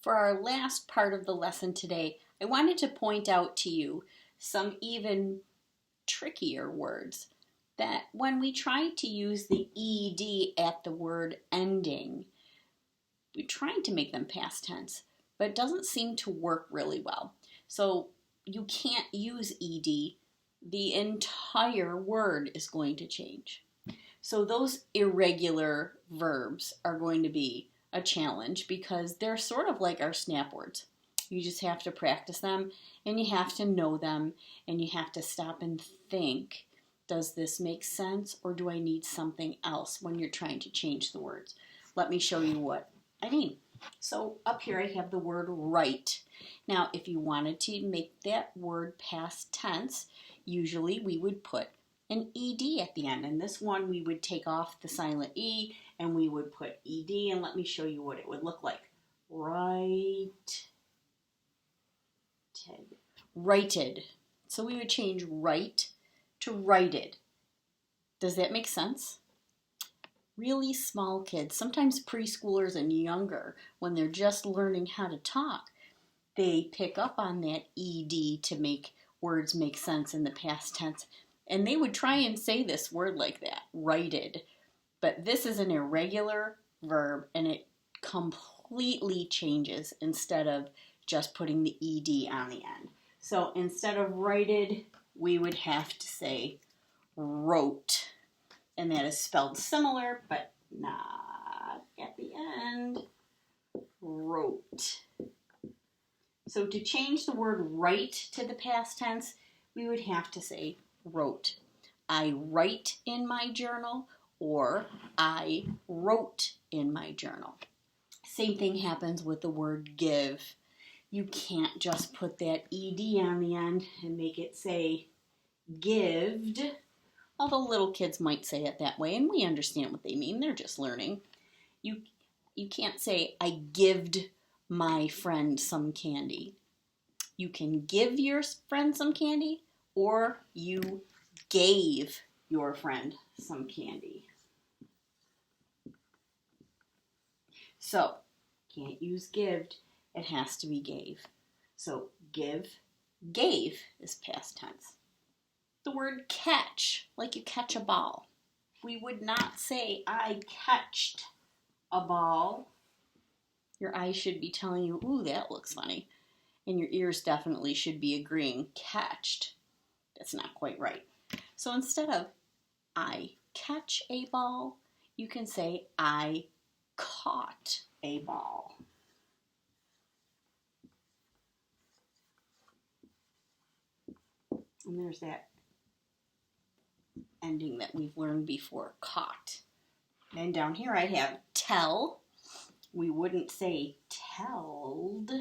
For our last part of the lesson today, I wanted to point out to you some even trickier words that when we try to use the ed at the word ending, we're trying to make them past tense, but it doesn't seem to work really well. So you can't use ed. The entire word is going to change. So those irregular verbs are going to be a challenge because they're sort of like our snap words. You just have to practice them and you have to know them and you have to stop and think, does this make sense or do I need something else when you're trying to change the words? Let me show you what I mean. So up here I have the word write. Now if you wanted to make that word past tense, usually we would put an ed at the end, and this one we would take off the silent e and we would put ed, and let me show you what it would look like. Righted. So we would change right to righted. Does that make sense? Really small kids, sometimes preschoolers and younger, when they're just learning how to talk, they pick up on that ed to make words make sense in the past tense. And they would try and say this word like that, righted. But this is an irregular verb and it completely changes instead of just putting the ed on the end. So instead of righted, we would have to say wrote. And that is spelled similar, but not at the end. Wrote. So to change the word write to the past tense, we would have to say wrote. I write in my journal, or I wrote in my journal. Same thing happens with the word give. You can't just put that ed on the end and make it say gived, although little kids might say it that way, and we understand what they mean. They're just learning. You can't say, I gived my friend some candy. You can give your friend some candy, or you gave your friend some candy. So, can't use gived, it has to be gave. So, give, gave is past tense. The word catch, like you catch a ball. We would not say, I catched a ball. Your eyes should be telling you, ooh, that looks funny. And your ears definitely should be agreeing, catched. That's not quite right. So instead of I catch a ball, you can say I caught a ball. And there's that ending that we've learned before, caught. Then down here I have tell. We wouldn't say telled.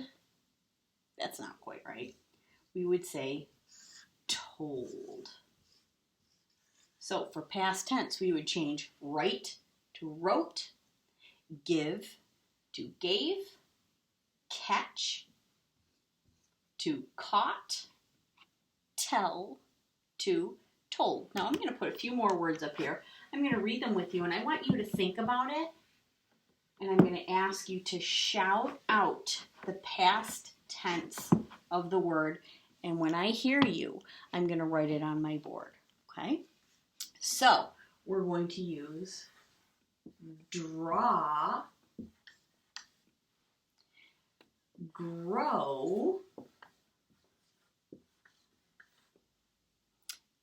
That's not quite right. We would say told. So for past tense, we would change write to wrote, give to gave, catch to caught, tell to told. Now I'm going to put a few more words up here. I'm going to read them with you, and I want you to think about it, and I'm going to ask you to shout out the past tense of the word, and when I hear you, I'm going to write it on my board, okay? So, we're going to use draw, grow,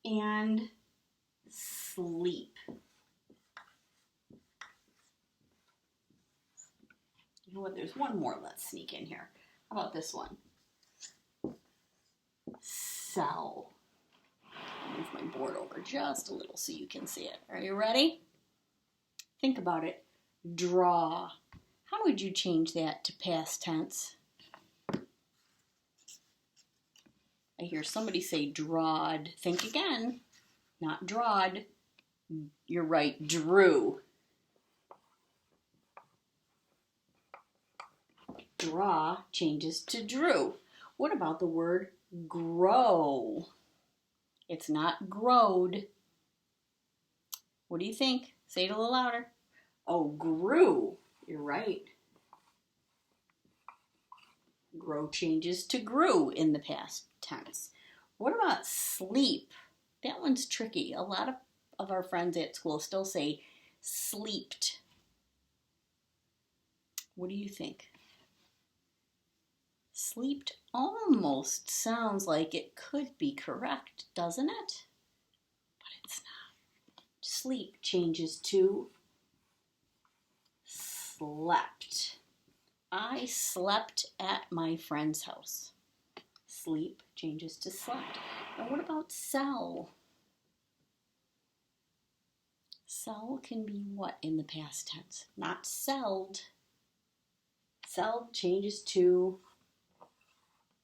and sleep. You know what, there's one more let's sneak in here. How about this one? Sell. Move my board over just a little so you can see it. Are you ready? Think about it. Draw. How would you change that to past tense? I hear somebody say drawed. Think again. Not drawed. You're right, drew. Draw changes to drew. What about the word grow? It's not growed. What do you think? Say it a little louder. Oh, grew. You're right. Grow changes to grew in the past tense. What about sleep? That one's tricky. A lot of our friends at school still say sleeped. What do you think? Sleeped almost sounds like it could be correct, doesn't it? But it's not. Sleep changes to slept. I slept at my friend's house. Sleep changes to slept. And what about sell? Sell can be what in the past tense? Not selled. Sell changes to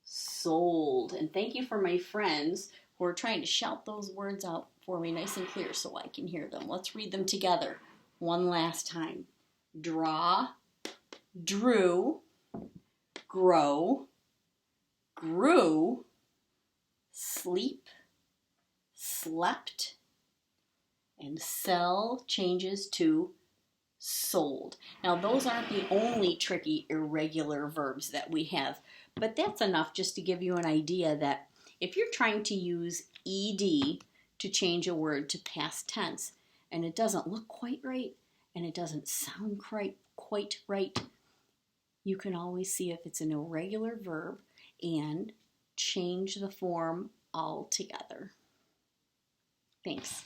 sold. And thank you for my friends who are trying to shout those words out for me nice and clear so I can hear them. Let's read them together one last time. Draw, drew, grow, grew, sleep, slept, and sell changes to sold. Now those aren't the only tricky irregular verbs that we have, but that's enough just to give you an idea that if you're trying to use ed to change a word to past tense and it doesn't look quite right and it doesn't sound quite right, you can always see if it's an irregular verb and change the form altogether. Thanks.